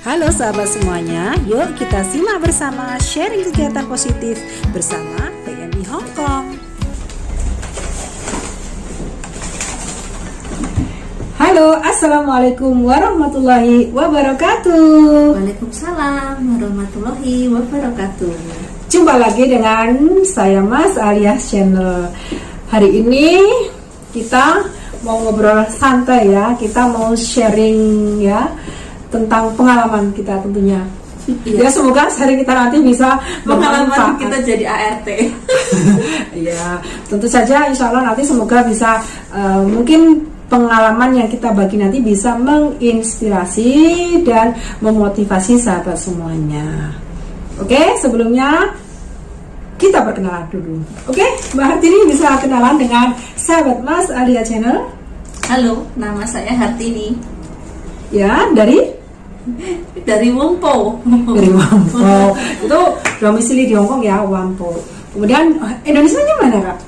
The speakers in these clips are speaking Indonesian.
Halo sahabat semuanya, yuk kita simak bersama sharing kegiatan positif bersama PMI Hong Kong. Halo, assalamualaikum warahmatullahi wabarakatuh. Waalaikumsalam warahmatullahi wabarakatuh. Jumpa lagi dengan saya Mas alias channel. Hari ini kita mau ngobrol santai ya, kita mau sharing ya tentang pengalaman kita tentunya. Ya semoga sharing kita nanti bisa pengalaman kita jadi ART. Ya tentu saja insya Allah nanti semoga bisa mungkin pengalaman yang kita bagi nanti bisa menginspirasi dan memotivasi sahabat semuanya. Oke, sebelumnya kita perkenalan dulu. Oke, Mbak Hartini bisa kenalan dengan sahabat Mas Alia Channel. Halo, nama saya Hartini. Ya, dari Wampo. Dari Wampo. Itu domisili di Hongkong ya, Wampo. Kemudian Indonesia-nya mana, Kak?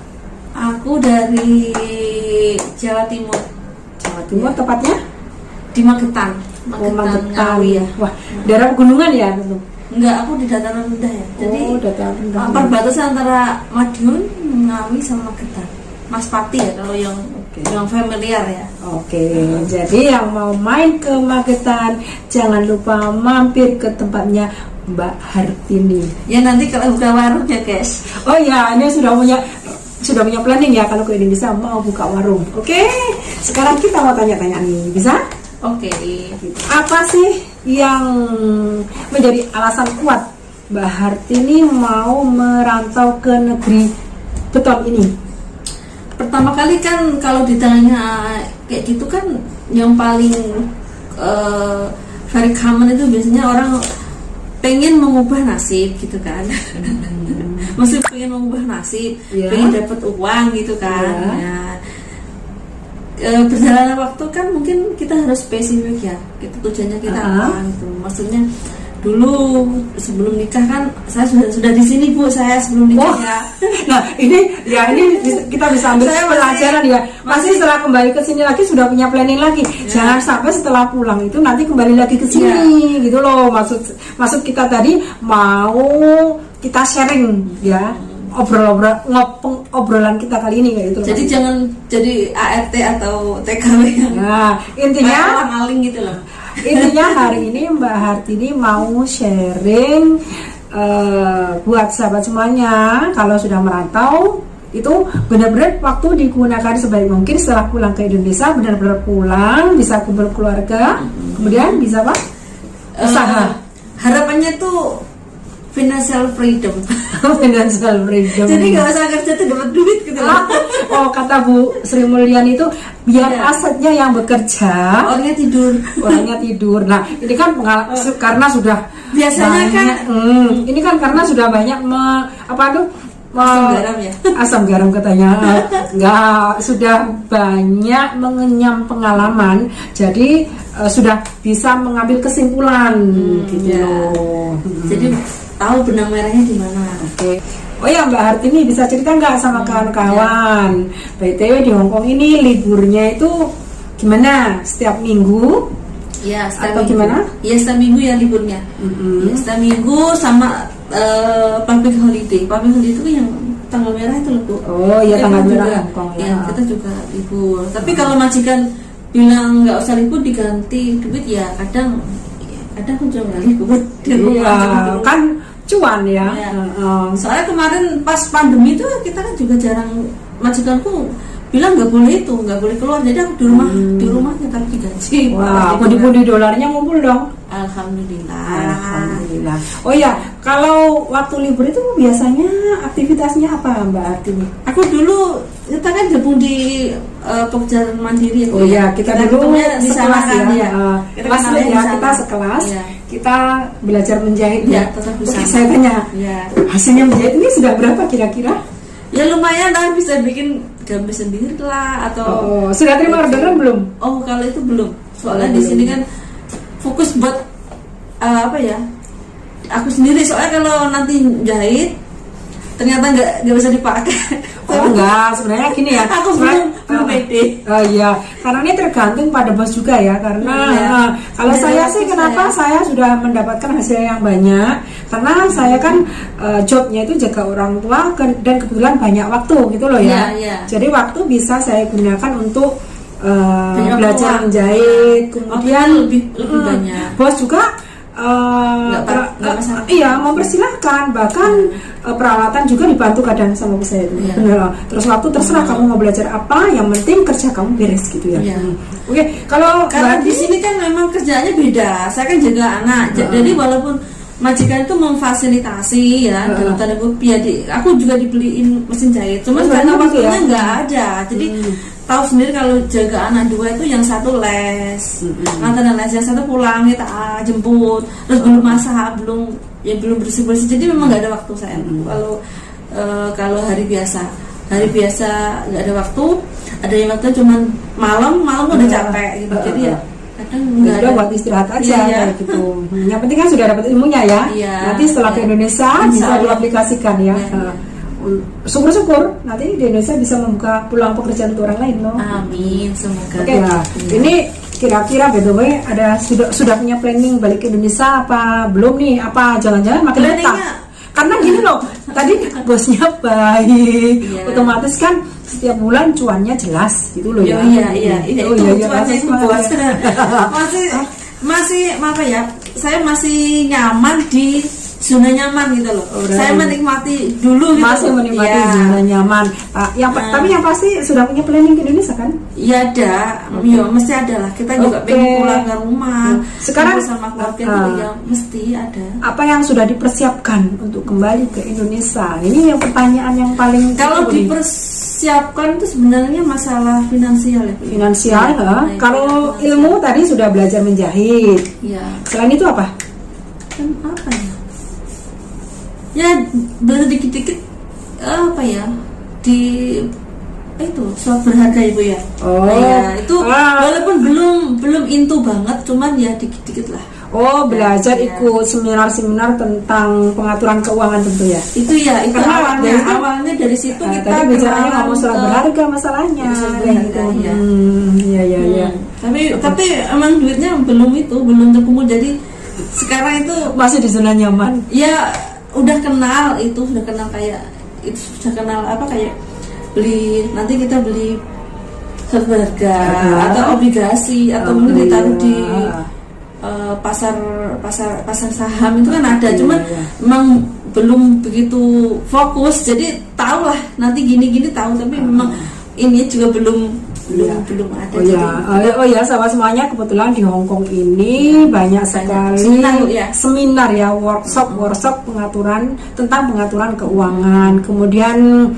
Aku dari Jawa Timur. Jawa Timur tepatnya Di Magetan. Magetan Ngawi ya. Wah, daerah pegunungan ya tentu. Enggak, aku di dataran rendah ya. Jadi dataran rendah. perbatasan antara Madiun, Ngawi sama Magetan. Mas Pati ya kalau yang familiar ya. Oke, jadi yang mau main ke Magetan jangan lupa mampir ke tempatnya Mbak Hartini. Ya nanti kalau buka warung ya guys. Oh ya, ini sudah punya planning ya kalau ke Indonesia mau buka warung. Oke, sekarang kita mau tanya-tanya nih, bisa? Oke. Apa sih yang menjadi alasan kuat Mbak Hartini mau merantau ke negeri beton ini? Pertama kali kan kalau ditanya kayak gitu kan yang paling very common itu biasanya orang pengen mengubah nasib gitu kan. Maksudnya pengen mengubah nasib, pengen dapat uang gitu kan. Berjalannya waktu kan mungkin kita harus spesifik ya, gitu tujuannya kita apa gitu. Maksudnya dulu sebelum nikah kan saya sudah di sini Bu, saya sebelum nikah ya. Nah ini kita bisa ambil pelajaran ya. Pasti setelah kembali ke sini lagi sudah punya planning lagi. Jangan sampai setelah pulang itu nanti kembali lagi ke sini gitu loh. Maksud kita tadi mau kita sharing ya obrolan kita kali ini kayak gitu. Jadi jangan jadi ART atau TKW yang intinya maling gitu loh. Intinya hari ini Mbak Hartini mau sharing buat sahabat semuanya kalau sudah merantau itu benar-benar waktu digunakan sebaik mungkin. Setelah pulang ke Indonesia benar-benar pulang bisa kumpul keluarga, kemudian bisa apa? Usaha. Harapannya tuh financial freedom. Financial freedom. Jadi nggak usah kerja tuh dapat duit gitu loh. Oh kata Bu Sri Mulyani itu biar asetnya yang bekerja, orangnya tidur. Nah ini kan karena sudah biasanya banyak, kan ini kan karena sudah banyak asam garam ya. Asam garam katanya sudah banyak mengenyam pengalaman, jadi sudah bisa mengambil kesimpulan gitu. Jadi tahu benang merahnya di mana. Oke. Oh ya Mbak Hartini bisa cerita nggak sama kawan-kawan? BTW di Hongkong ini liburnya itu gimana? Setiap minggu? Ya, atau gimana? Ya setiap minggu ya liburnya. Ya, setiap minggu sama public holiday. Public holiday itu yang tanggal merah itu loh Bu. Oh iya tanggal merah Hongkong ya. Kita juga libur. Tapi kalau majikan bilang nggak usah libur diganti duit ya kadang aku juga nggak libur. Iya kan cuan ya. Soalnya kemarin pas pandemi itu kita kan juga jarang, majikanku bilang nggak boleh keluar, jadi aku di rumah tetap digaji. Wah, pundi-pundi dolarnya ngumpul dong. Alhamdulillah. Oh ya, kalau waktu libur itu biasanya aktivitasnya apa Mbak Hartini? Aku dulu kita kan gabung di pekerjaan mandiri. Oh ya, kita dulu di sana kan ya. Kita sekelas. Ya. Kita belajar menjahit ya. Oke, saya tanya. Ya. Hasilnya menjahit ini sudah berapa kira-kira? Ya lumayan lah, bisa bikin gambar sendiri lah atau. Sudah terima orderan belum? Oh, kalau itu belum. Soalnya di sini kan fokus buat aku sendiri. Soalnya kalau nanti jahit ternyata nggak bisa dipakai. Enggak, sebenarnya gini ya. Aku belum pede. Iya, karena ini tergantung pada bos juga ya. Karena kalau saya sih kenapa saya sudah mendapatkan hasil yang banyak, karena saya kan jobnya itu jaga orang tua dan kebetulan banyak waktu gitu loh ya. Jadi waktu bisa saya gunakan untuk belajar menjahit, kemudian lebih banyak. Bos juga iya mempersilahkan, bahkan peralatan juga dibantu kadang sama bos saya itu. Benar. Terus waktu terserah kamu mau belajar apa, yang penting kerja kamu beres gitu ya. Oke, kalau karena di sini kan memang kerjaannya beda. Saya kan jaga anak, jadi walaupun majikan itu memfasilitasi ya dalam tanda kutip ya, aku juga dibeliin mesin jahit, cuman karena waktunya nggak ada, jadi tahu sendiri kalau jaga anak dua itu yang satu les, nganterin les, yang satu pulang kita jemput, terus belum masak, belum bersih, jadi memang nggak ada waktu saya. Kalau hari biasa nggak ada waktu, ada yang waktu cuman malam udah capek gitu, jadi ya nggak ada buat istirahat aja kayak gitu. Yang penting kan sudah dapat ilmunya ya. Nanti setelah ke Indonesia bisa diaplikasikan ya. Syukur-syukur nanti di Indonesia bisa membuka peluang pekerjaan untuk orang lain loh. Amin, semoga. Oke, ini kira-kira by the way ada sudah punya planning balik ke Indonesia apa belum nih? Apa jangan-jangan makin betah? Karena gini loh, tadi bosnya baik, otomatis kan setiap bulan cuannya jelas gitu loh ya. Cuannya itu bos. Masih apa ya? Saya masih nyaman di zona nyaman gitu loh. Saya menikmati dulu gitu. Masih menikmati zona nyaman. Tapi yang pasti sudah punya planning ke Indonesia kan? Iya ada, mesti ada lah. Kita juga pengen pulang ke rumah. Sekarang sama keluarga ya mesti ada. Apa yang sudah dipersiapkan untuk kembali ke Indonesia? Ini yang pertanyaan yang paling. Kalau dipersiapkan itu sebenarnya masalah finansial ya. Finansial, kalau ilmu tadi sudah belajar menjahit. Iya. Selain itu apa? Apa ya? Ya belajar dikit-dikit apa ya di itu soal berharga ibu ya. Itu walaupun belum into banget, cuman ya dikit-dikit lah. Belajar ikut seminar-seminar tentang pengaturan keuangan tentu ya. Itu awalnya dari situ kita tadi bicaranya nggak mau surat berharga masalahnya. Tapi emang duitnya belum terkumpul, jadi sekarang itu masih di zona nyaman. Ya sudah kenal kayak itu, sudah kenal apa kayak nanti kita beli surat berharga atau obligasi atau mungkin ditaruh di pasar saham itu kan ada, cuman memang belum begitu fokus, jadi tahu lah nanti gini tahu, tapi memang ini juga belum ada. Sahabat semuanya, kebetulan di Hong Kong ini banyak sekali seminar ya, workshop tentang pengaturan keuangan, kemudian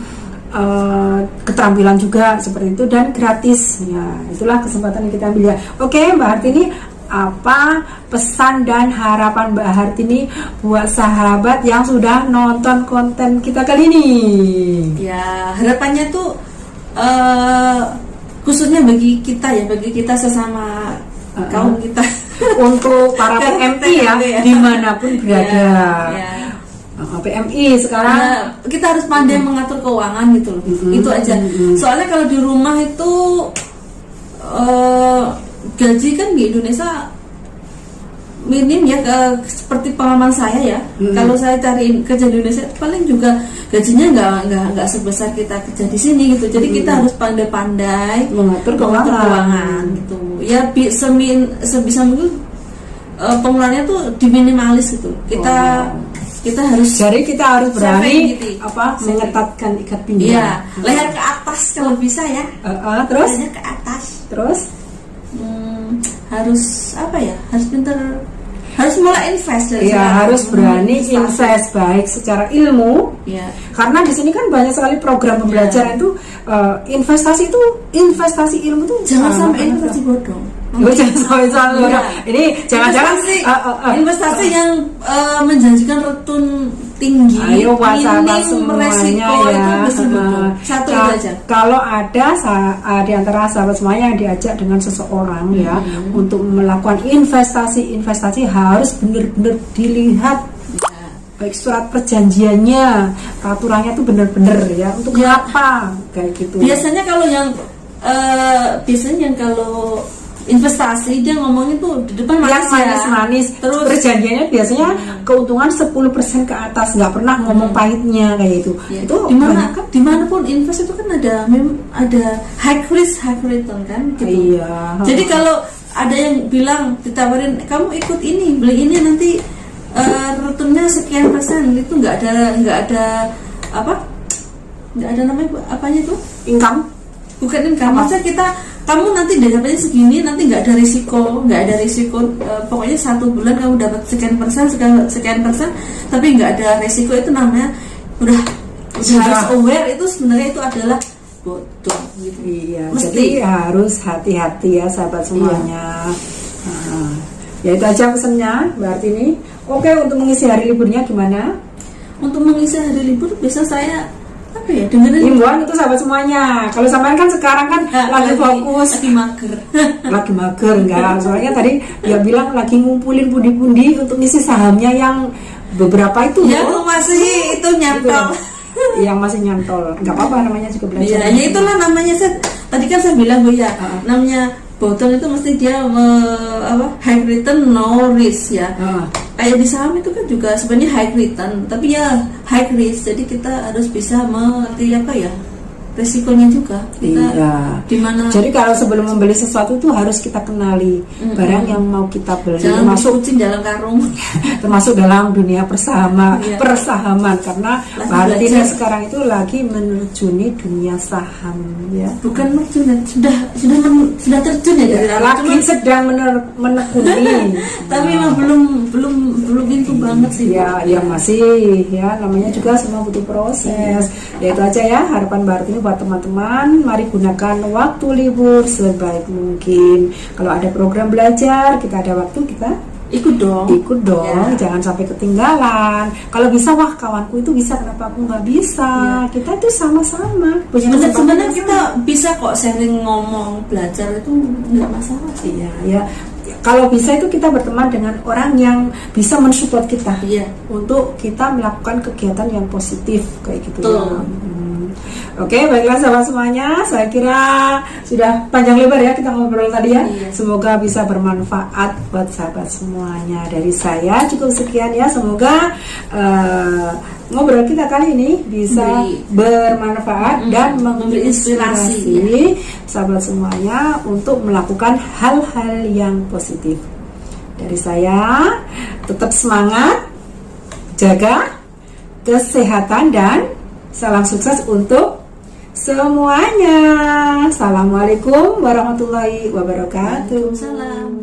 keterampilan juga seperti itu, dan gratis ya. Itulah kesempatan yang kita ambil ya. Oke, Mbak Hartini, apa pesan dan harapan Mbak Hartini buat sahabat yang sudah nonton konten kita kali ini? Ya, harapannya tuh khususnya bagi kita sesama kaum kita, untuk para PMI ya, dimanapun berada. PMI sekarang kita harus pandai mengatur keuangan gitu loh. Itu aja. Soalnya kalau di rumah itu gaji kan di Indonesia minim ya, seperti pengalaman saya ya. Kalau saya cari kerja di Indonesia paling juga gajinya nggak sebesar kita kerja di sini gitu. Jadi kita harus pandai-pandai mengatur keuangan gitu. Ya sebisa mungkin pengeluarannya tuh diminimalis gitu. Kita harus berani gitu. Mengetatkan ikat pinggang. Iya, leher ke atas kalau bisa ya. Terus leher ke atas. Terus harus harus pintar, harus mulai invest dari harus berani invest baik secara ilmu. Karena di sini kan banyak sekali program pembelajaran itu investasi ilmu tuh jangan sampai investasi bodong. Jangan sampai ini jangan-jangan investasi yang menjanjikan return tinggi, minim resiko itu mesti bodong. Satu itu aja. Kalau ada di antara sahabat semuanya yang diajak dengan seseorang ya untuk melakukan investasi harus benar-benar dilihat baik surat perjanjiannya, peraturannya tuh bener-bener ya untuk apa kayak gitu. Biasanya kalau kalau investasi dia ngomongin tuh di depan manis. Terus perjanjiannya biasanya keuntungan 10% ke atas, nggak pernah ngomong pahitnya kayak gitu. Ya. Itu dimanapun invest itu kan ada high risk high return kan gitu. Iya. Jadi kalau ada yang bilang ditawarin kamu ikut ini beli ini nanti returnnya sekian persen, itu nggak ada namanya apanya itu income, bukan income. Maksudnya kamu nanti dapatnya segini, nanti nggak ada risiko, pokoknya 1 bulan kamu dapat sekian persen, tapi nggak ada risiko. Itu namanya udah harus aware, itu sebenarnya itu adalah bodoh gitu. Iya, jadi harus hati-hati ya sahabat semuanya. Ya itu aja pesannya Mbak Artini. Oke, untuk mengisi hari liburnya gimana? Untuk mengisi hari libur bisa saya dengerin himbauan itu sahabat semuanya. Kalau sampean kan sekarang kan lagi fokus, lagi mager enggak? Soalnya tadi dia bilang lagi ngumpulin pundi-pundi untuk ngisi sahamnya yang beberapa itu. Ya, masih itu nyantol. Yang masih nyantol, nggak apa-apa, namanya juga belajar. Ya itulah namanya. Tadi kan saya bilang namanya bodong itu mesti dia high return no risk ya. Kayak di saham itu kan juga sebenarnya high return tapi ya high risk, jadi kita harus bisa mengerti resikonya juga. Dimana? Jadi kalau sebelum membeli sesuatu itu harus kita kenali barang yang mau kita beli. Jangan masuk dalam karung. Termasuk dalam dunia persahaman, karena Martina sekarang itu lagi menerjuni dunia saham ya. Bukan sudah terjun ya dari lagi sedang menekuni. Tapi memang belum itu banget sih. Ya masih ya, namanya juga semua butuh proses. Ya itu aja ya harapan Martina buat teman-teman. Mari gunakan waktu libur sebaik mungkin. Kalau ada program belajar, kita ada waktu, kita ikut dong ya. Jangan sampai ketinggalan. Kalau bisa, wah kawanku itu bisa, kenapa aku nggak bisa ya. Kita itu sama-sama sebenarnya kita bisa kok sharing, ngomong, belajar itu nggak masalah sih ya. Kalau bisa itu kita berteman dengan orang yang bisa mensupport kita untuk kita melakukan kegiatan yang positif kayak gitu. Oke, baiklah sahabat semuanya, saya kira sudah panjang lebar ya kita ngobrol tadi ya. Semoga bisa bermanfaat buat sahabat semuanya. Dari saya cukup sekian ya, semoga ngobrol kita kali ini bisa bermanfaat dan memberi inspirasi sahabat semuanya untuk melakukan hal-hal yang positif. Dari saya, tetap semangat, jaga kesehatan dan salam sukses untuk semuanya. Assalamualaikum warahmatullahi wabarakatuh. Waalaikumsalam.